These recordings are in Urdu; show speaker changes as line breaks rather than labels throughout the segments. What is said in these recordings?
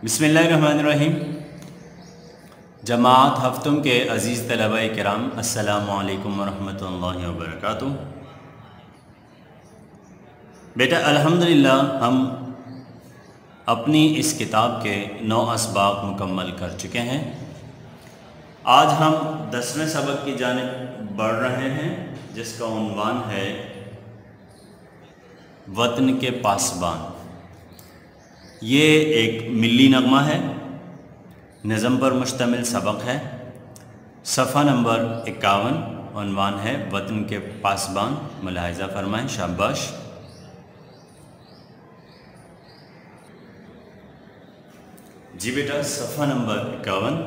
بسم اللہ الرحمن الرحیم۔ جماعت ہفتم کے عزیز طلباء کرام، السلام علیکم ورحمۃ اللہ وبرکاتہ۔ بیٹا الحمدللہ ہم اپنی اس کتاب کے 9 اسباق مکمل کر چکے ہیں۔ آج ہم 10ویں سبق کی جانب بڑھ رہے ہیں، جس کا عنوان ہے وطن کے پاسبان۔ یہ ایک ملی نغمہ ہے، نظم پر مشتمل سبق ہے۔ صفحہ نمبر 51، عنوان ہے وطن کے پاسبان۔ ملاحظہ فرمائیں، شاباش۔ جی بیٹا، صفحہ نمبر 51،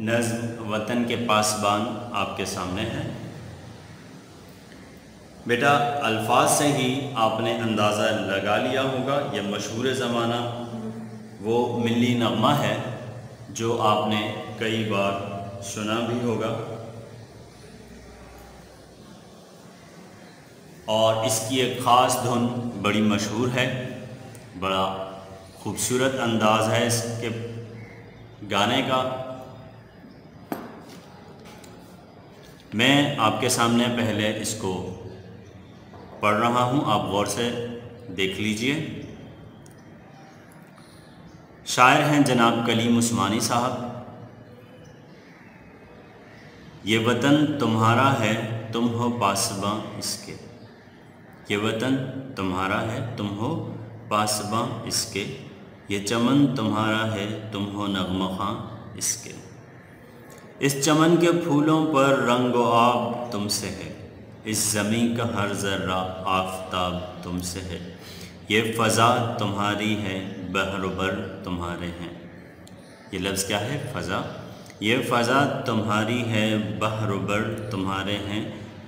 نظم وطن کے پاسبان آپ کے سامنے ہے۔ بیٹا الفاظ سے ہی آپ نے اندازہ لگا لیا ہوگا، یہ مشہور زمانہ وہ ملی نغمہ ہے جو آپ نے کئی بار سنا بھی ہوگا، اور اس کی ایک خاص دھن بڑی مشہور ہے، بڑا خوبصورت انداز ہے اس کے گانے کا۔ میں آپ کے سامنے پہلے اس کو پڑھ رہا ہوں، آپ غور سے دیکھ لیجئے۔ شاعر ہیں جناب کلیم عثمانی صاحب۔ یہ وطن تمہارا ہے، تم ہو پاسباں اس کے۔ یہ وطن تمہارا ہے، تم ہو پاسباں اس کے۔ یہ چمن تمہارا ہے، تم ہو نغمہ خواں اس کے۔ اس چمن کے پھولوں پر رنگ و آب تم سے ہے، اس زمین کا ہر ذرہ آفتاب تم سے ہے۔ یہ فضا تمہاری ہے، بحر و بر تمہارے ہیں۔ یہ لفظ کیا ہے؟ فضا۔ یہ فضا تمہاری ہے، بحر و بر تمہارے ہیں۔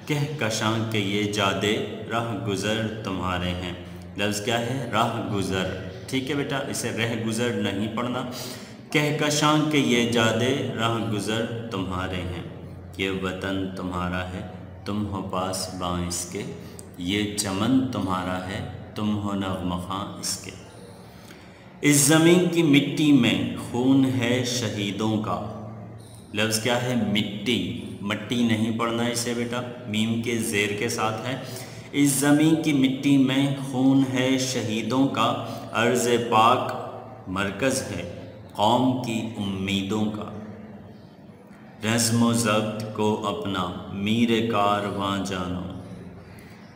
کہکشاں کے یہ جادے راہ گزر تمہارے ہیں۔ لفظ کیا ہے؟ راہ گزر۔ ٹھیک ہے بیٹا، اسے رہ گزر نہیں پڑھنا۔ کہکشاں کے یہ جادے راہ گزر تمہارے ہیں۔ یہ وطن تمہارا ہے، تم ہو پاسباں اس کے۔ یہ چمن تمہارا ہے، تم ہو نغمہ خواں اس کے۔ اس زمین کی مٹی میں خون ہے شہیدوں کا۔ لفظ کیا ہے؟ مٹی۔ مٹی نہیں پڑھنا اسے بیٹا، میم کے زیر کے ساتھ ہے۔ اس زمین کی مٹی میں خون ہے شہیدوں کا، ارض پاک مرکز ہے قوم کی امیدوں کا۔ نظم و ضبط کو اپنا میر کارواں جانو،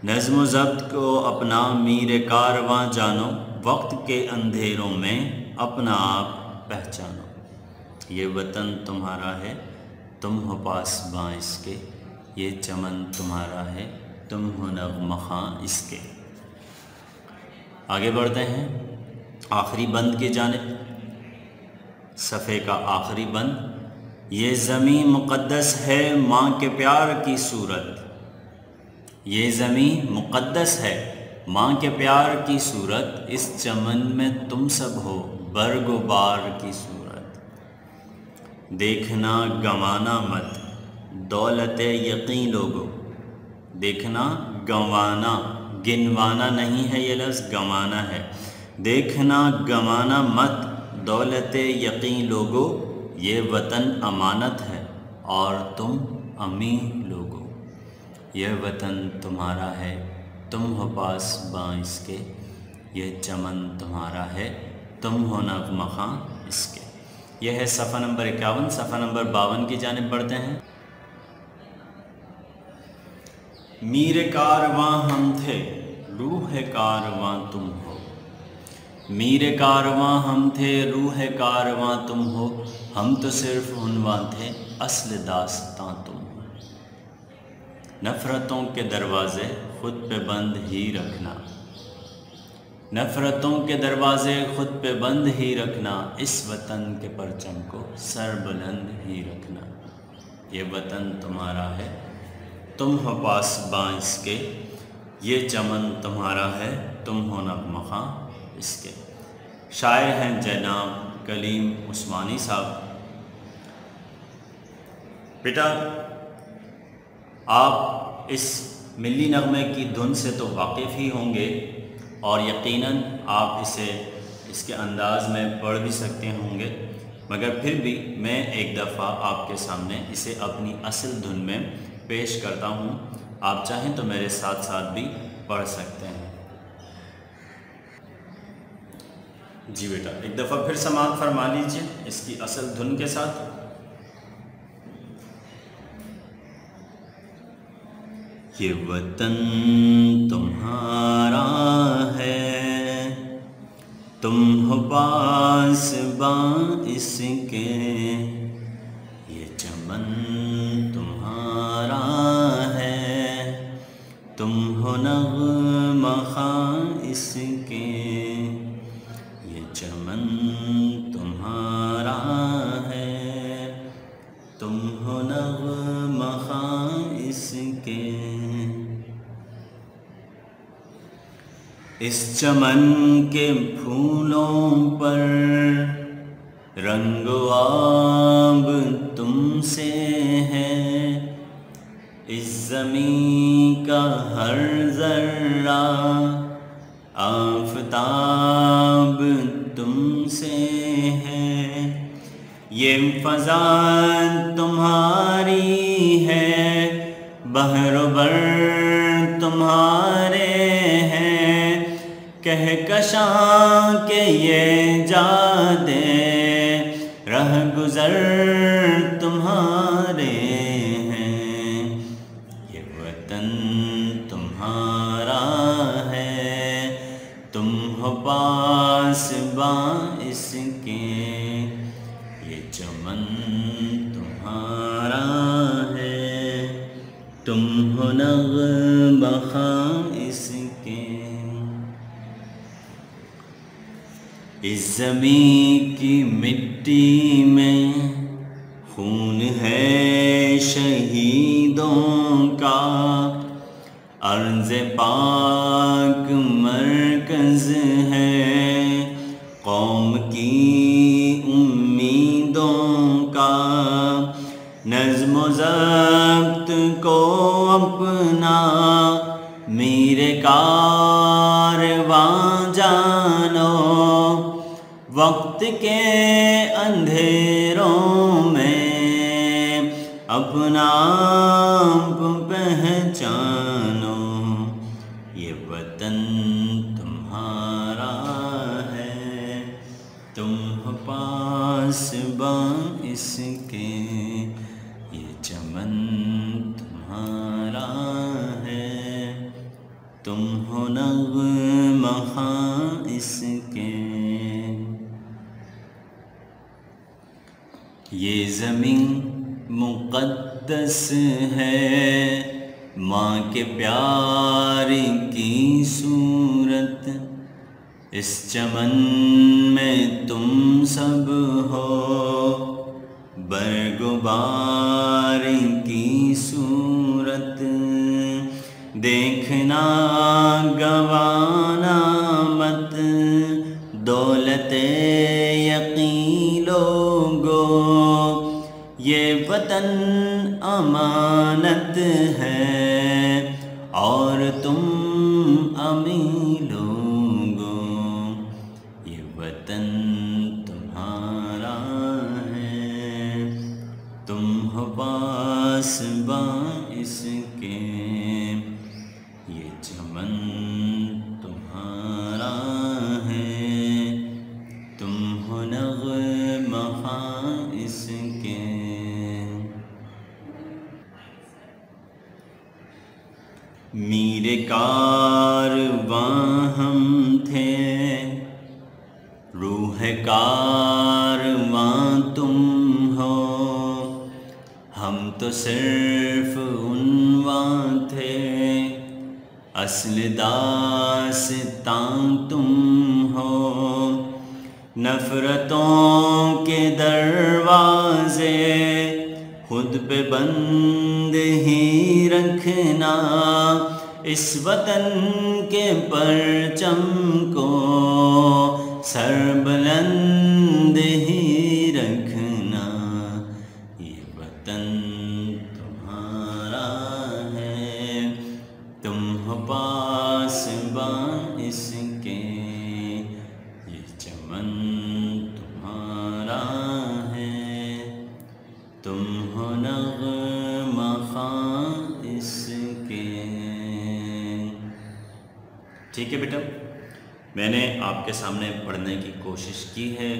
نظم و ضبط کو اپنا میر کارواں جانو، وقت کے اندھیروں میں اپنا آپ پہچانو۔ یہ وطن تمہارا ہے، تم ہو پاسباں اس کے۔ یہ چمن تمہارا ہے، تم ہو نغمہ خواں اس کے۔ آگے بڑھتے ہیں آخری بند کی جانب، صفحے کا آخری بند۔ یہ زمین مقدس ہے ماں کے پیار کی صورت، یہ زمین مقدس ہے ماں کے پیار کی صورت، اس چمن میں تم سب ہو برگ و بار کی صورت۔ دیکھنا گنوانا مت دولت یقین لوگو، دیکھنا گنوانا، گنوانا نہیں ہے یہ لفظ، گنوانا ہے۔ دیکھنا گنوانا مت دولت یقین لوگو، یہ وطن امانت ہے اور تم امین لوگو۔ یہ وطن تمہارا ہے، تم ہو پاسباں اس کے۔ یہ چمن تمہارا ہے، تم ہو نغمہ خواں اس کے۔ یہ ہے صفحہ نمبر 51۔ صفحہ نمبر 52 کی جانب بڑھتے ہیں۔ میر کارواں ہم تھے، روح کارواں تم ہو۔ میر کارواں ہم تھے، روح کارواں تم ہو۔ ہم تو صرف عنواں تھے، اصل داستاں تم ہو۔ نفرتوں کے دروازے خود پہ بند ہی رکھنا، نفرتوں کے دروازے خود پہ بند ہی رکھنا، اس وطن کے پرچم کو سر بلند ہی رکھنا۔ یہ وطن تمہارا ہے، تم ہو پاسباں اس کے۔ یہ چمن تمہارا ہے، تم ہو نغمہ خواں اس کے۔ شاعر ہیں جناب کلیم عثمانی صاحب۔ بیٹا آپ اس ملی نغمے کی دھن سے تو واقف ہی ہوں گے، اور یقیناً آپ اسے اس کے انداز میں پڑھ بھی سکتے ہوں گے، مگر پھر بھی میں ایک دفعہ آپ کے سامنے اسے اپنی اصل دھن میں پیش کرتا ہوں، آپ چاہیں تو میرے ساتھ ساتھ بھی پڑھ سکتے ہیں۔ جی بیٹا ایک دفعہ پھر سماعت فرما لیجئے اس کی اصل دھن کے ساتھ۔ یہ وطن تمہارا ہے، تم ہو پاسباں اس کے، یہ چمن تمہارا ہے، تم ہو نغمہ خواں اس کے، یہ چمن تمہارا ہے، تم ہو نغمہ خواں اس کے۔ اس چمن کے پھولوں پر رنگ و آب تم سے ہے، اس زمین کا ہر ذرہ آفتاب تم سے ہے، یہ فضا تمہاری ہے، بحر و بر تمہارے ہیں، کہکشاں کے یہ جادے رہ گزر تمہارے ہیں، یہ وطن تمہارا ہے، تم ہو پاسباں اس کے، یہ چمن تمہارا ہے، تم ہو نغمہ خواں اس کے۔ اس زمین کی مٹی میں خون ہے شہیدوں کا، ارض پاک مرکز ہے قوم کی امیدوں کا، نظم و ضبط کو اپنا میرے کارواں جانو، وقت کے اندھیروں میں اپنا آپ پہچانو، یہ وطن تمہارا ہے، تم ہو پاسباں اس کے، یہ چمن تمہارا ہے، تم ہو نغمہ خواں اس کے۔ یہ زمین مقدس ہے، ماں کے پیار کی صورت، اس چمن میں تم سب ہو برگ و بار کی صورت، دیکھنا گوانا مت دولت یقین لوگو، یہ وطن امانت ہے اور تم امین لوگو، یہ وطن تمہارا ہے، تم ہو پاسباں اس کے، یہ چمن تمہارا ہے، تم ہو نغمہ خواں اس کے۔ میرے کارواں ہم تھے، روح کارواں تم ہو، ہم تو صرف عنواں تھے، اصل داستان تم ہو، نفرتوں کے دروازے خود پہ بند ہی رکھنا، اس وطن کے پرچم کو سر بلند ہی رکھنا، یہ وطن تمہارا ہے، تم ہو پاسباں اس کے، یہ چمن ٹھیک ہے بیٹا، میں نے آپ کے سامنے پڑھنے کی کوشش کی ہے،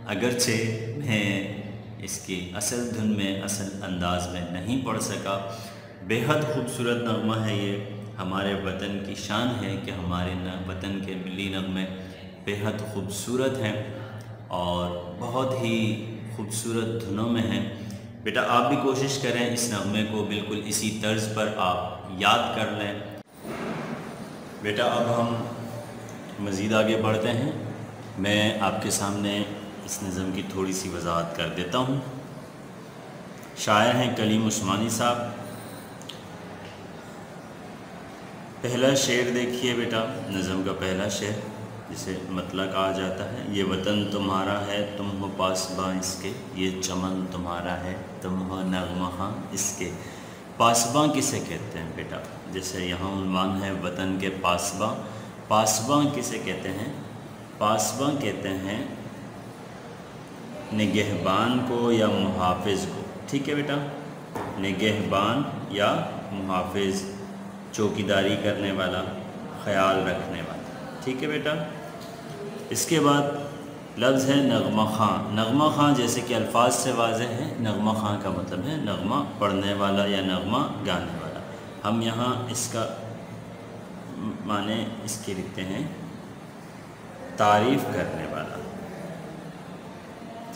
اگرچہ میں اس کی اصل دھن میں اصل انداز میں نہیں پڑھ سکا۔ بیحد خوبصورت نغمہ ہے یہ، ہمارے وطن کی شان ہے کہ ہمارے وطن کے ملی نغمے بیحد خوبصورت ہیں اور بہت ہی خوبصورت دھنوں میں ہیں۔ بیٹا آپ بھی کوشش کریں اس نغمے کو بالکل اسی طرز پر آپ یاد کر لیں۔ بیٹا اب ہم مزید آگے بڑھتے ہیں، میں آپ کے سامنے اس نظم کی تھوڑی سی وضاحت کر دیتا ہوں۔ شاعر ہیں کلیم عثمانی صاحب۔ پہلا شعر دیکھیے بیٹا، نظم کا پہلا شعر جسے مطلع کہا جاتا ہے۔ یہ وطن تمہارا ہے تم ہو پاسباں اس کے، یہ چمن تمہارا ہے تم ہو نغمہ اس کے۔ پاسباں کسے کہتے ہیں بیٹا؟ جیسے یہاں عنوان ہے وطن کے پاسباں، پاسباں کسے کہتے ہیں؟ پاسباں کہتے ہیں نگہبان کو یا محافظ کو، ٹھیک ہے بیٹا، نگہبان یا محافظ، چوکیداری کرنے والا، خیال رکھنے والا، ٹھیک ہے بیٹا۔ اس کے بعد لفظ ہے نغمہ خاں۔ نغمہ خاں جیسے کہ الفاظ سے واضح ہے، نغمہ خاں کا مطلب ہے نغمہ پڑھنے والا یا نغمہ گانے والا۔ ہم یہاں اس کا معنی اس کے لکھتے ہیں تعریف کرنے والا،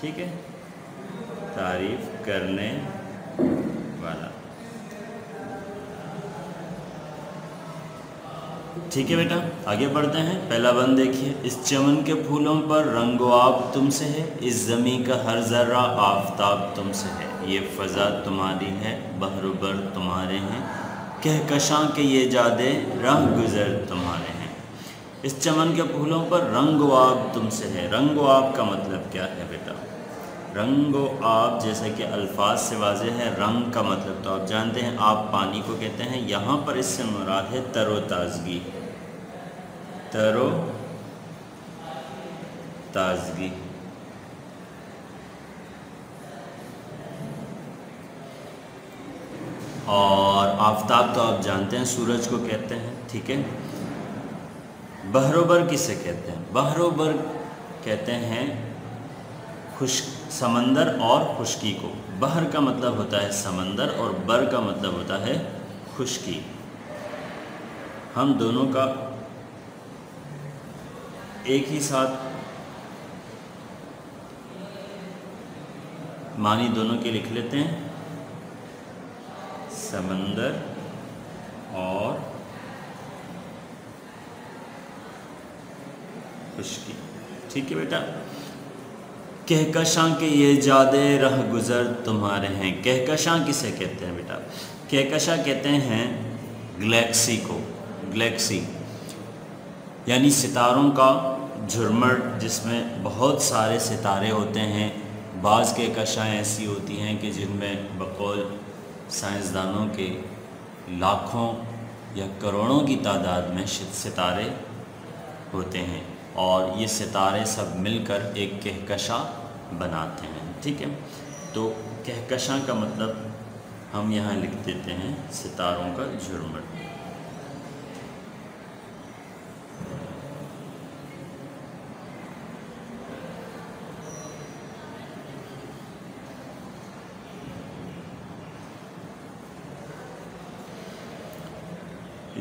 ٹھیک ہے، تعریف کرنے والا، ٹھیک ہے بیٹا۔ آگے بڑھتے ہیں، پہلا بند دیکھیے۔ اس چمن کے پھولوں پر رنگ و آب تم سے ہے، اس زمیں کا ہر ذرہ آفتاب تم سے ہے، یہ فضا تمہاری ہے بحر و بر تمہارے ہیں، کہکشاں کے یہ جادے راہ گزر تمہارے ہیں۔ اس چمن کے پھولوں پر رنگ و آب تم سے ہے۔ رنگ و آب کا مطلب کیا ہے بیٹا؟ رنگ و آب جیسے کہ الفاظ سے واضح ہے، رنگ کا مطلب تو آپ جانتے ہیں، آب پانی کو کہتے ہیں، یہاں پر اس سے مراد ہے تر و تازگی، تر و تازگی۔ اور آفتاب تو آپ جانتے ہیں سورج کو کہتے ہیں، ٹھیک ہے۔ بحر و بر کسے کہتے ہیں؟ بحر و بر کہتے ہیں خشک سمندر اور خشکی کو۔ بحر کا مطلب ہوتا ہے سمندر اور بر کا مطلب ہوتا ہے خشکی۔ ہم دونوں کا ایک ہی ساتھ معنی دونوں کے لکھ لیتے ہیں، سمندر اور خشکی، ٹھیک ہے بیٹا۔ کہکشاں کے یہ جادے رہ گزر تمہارے ہیں۔ کہکشاں کسے کہتے ہیں بیٹا؟ کہکشاں کہتے ہیں گلیکسی کو، گلیکسی یعنی ستاروں کا جھرمٹ جس میں بہت سارے ستارے ہوتے ہیں۔ بعض کہکشاں ایسی ہوتی ہیں کہ جن میں بقول سائنسدانوں کے لاکھوں یا کروڑوں کی تعداد میں ستارے ہوتے ہیں اور یہ ستارے سب مل کر ایک کہکشاں بناتے ہیں، ٹھیک ہے۔ تو کہکشاں کا مطلب ہم یہاں لکھ دیتے ہیں ستاروں کا جھرمٹ۔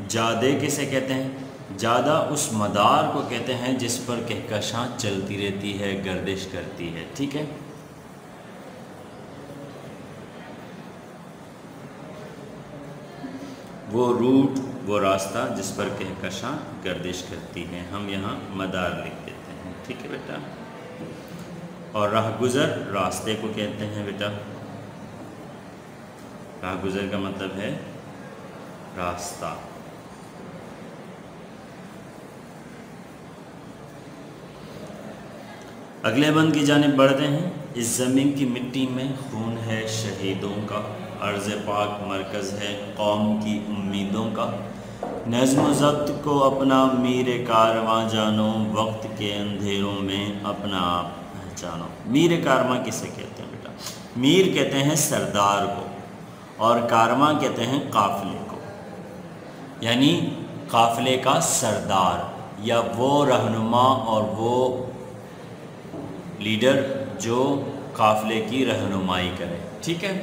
جادے کسے کہتے ہیں؟ جادہ اس مدار کو کہتے ہیں جس پر کہکشاں چلتی رہتی ہے، گردش کرتی ہے، ٹھیک ہے۔ وہ روٹ، وہ راستہ جس پر کہکشاں گردش کرتی ہے، ہم یہاں مدار لکھ دیتے ہیں، ٹھیک ہے بیٹا۔ اور راہ گزر راستے کو کہتے ہیں بیٹا۔ راہ گزر کا مطلب ہے راستہ۔ اگلے بند کی جانب بڑھتے ہیں۔ اس زمین کی مٹی میں خون ہے شہیدوں کا، عرض پاک مرکز ہے قوم کی امیدوں کا، نظم و ضبط کو اپنا میر کارواں جانو، وقت کے اندھیروں میں اپنا آپ پہچانو۔ میر کارواں کسے کہتے ہیں بیٹا؟ میر کہتے ہیں سردار کو اور کارواں کہتے ہیں قافلے کو، یعنی قافلے کا سردار یا وہ رہنما اور وہ لیڈر جو قافلے کی رہنمائی کرے. ٹھیک ہے،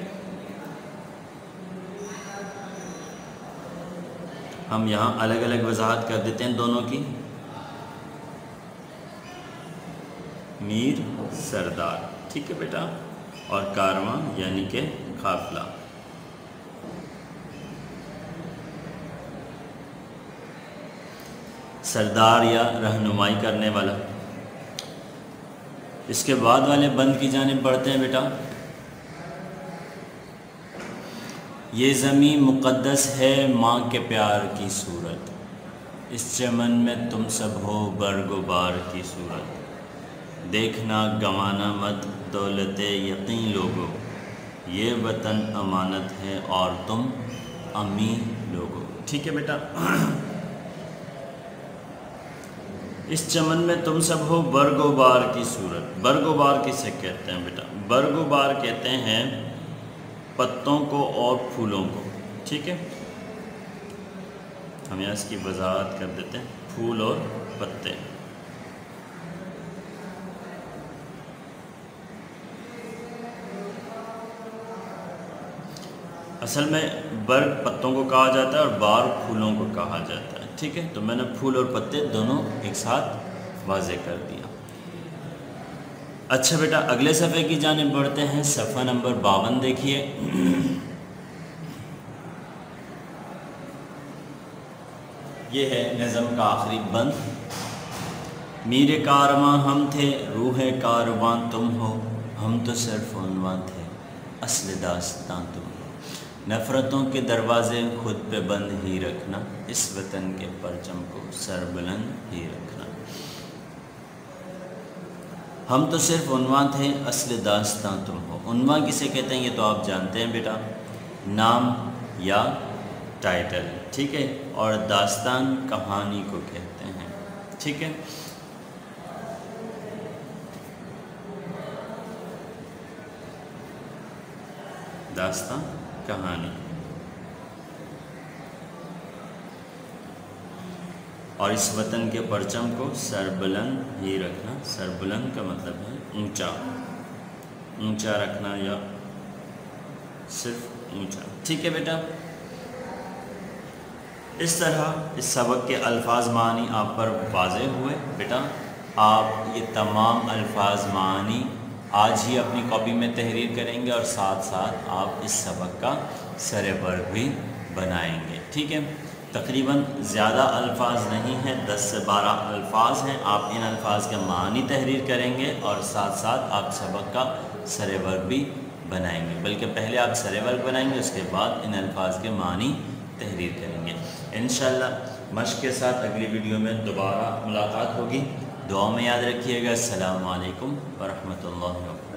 ہم یہاں الگ الگ وضاحت کر دیتے ہیں دونوں کی. میر سردار، ٹھیک ہے بیٹا، اور کارواں یعنی کہ قافلہ. سردار یا رہنمائی کرنے والا. اس کے بعد والے بند کی جانب بڑھتے ہیں بیٹا. یہ زمین مقدس ہے ماں کے پیار کی صورت، اس چمن میں تم سب ہو برگ و بار کی صورت، دیکھنا گنوانا مت دولت یقین لوگو، یہ وطن امانت ہے اور تم امین لوگو. ٹھیک ہے بیٹا، اس چمن میں تم سب ہو برگ و بار کی صورت. برگ و بار کسے کہتے ہیں بیٹا؟ برگ و بار کہتے ہیں پتوں کو اور پھولوں کو. ٹھیک ہے، ہم یہاں اس کی وضاحت کر دیتے ہیں. پھول اور پتے. اصل میں برگ پتوں کو کہا جاتا ہے اور بار پھولوں کو کہا جاتا ہے. ٹھیک ہے، تو میں نے پھول اور پتے دونوں ایک ساتھ واضح کر دیا. اچھا بیٹا، اگلے صفحے کی جانب بڑھتے ہیں. صفحہ نمبر 52 دیکھیے. یہ ہے نظم کا آخری بند. میر کارواں ہم تھے، روح کارواں تم ہو، ہم تو صرف عنوان تھے، اصل داستان تم ہو. نفرتوں کے دروازے خود پہ بند ہی رکھنا، اس وطن کے پرچم کو سر بلند ہی رکھنا. ہم تو صرف عنوان تھے، اصل داستان تم ہو. عنوان کسے کہتے ہیں یہ تو آپ جانتے ہیں بیٹا، نام یا ٹائٹل. ٹھیک ہے، اور داستان کہانی کو کہتے ہیں. ٹھیک ہے، داستان کہانی. اور اس وطن کے پرچم کو سر بلند ہی رکھنا. سر بلند کا مطلب ہے اونچا، اونچا رکھنا یا صرف اونچا. ٹھیک ہے بیٹا، اس طرح اس سبق کے الفاظ معنی آپ پر واضح ہوئے. بیٹا آپ یہ تمام الفاظ معنی آج ہی اپنی کاپی میں تحریر کریں گے اور ساتھ ساتھ آپ اس سبق کا سر برگ بھی بنائیں گے. ٹھیک ہے، تقریباً زیادہ الفاظ نہیں ہیں، 10 سے 12 الفاظ ہیں. آپ ان الفاظ کے معنی تحریر کریں گے اور ساتھ ساتھ آپ سبق کا سر برگ بھی بنائیں گے. بلکہ پہلے آپ سر برگ بنائیں گے، اس کے بعد ان الفاظ کے معنی تحریر کریں گے. انشاءاللہ مشق کے ساتھ اگلی ویڈیو میں دوبارہ ملاقات ہوگی. دعا میں یاد رکھیے گا. السلام علیکم ورحمۃ اللہ وبرکاتہ.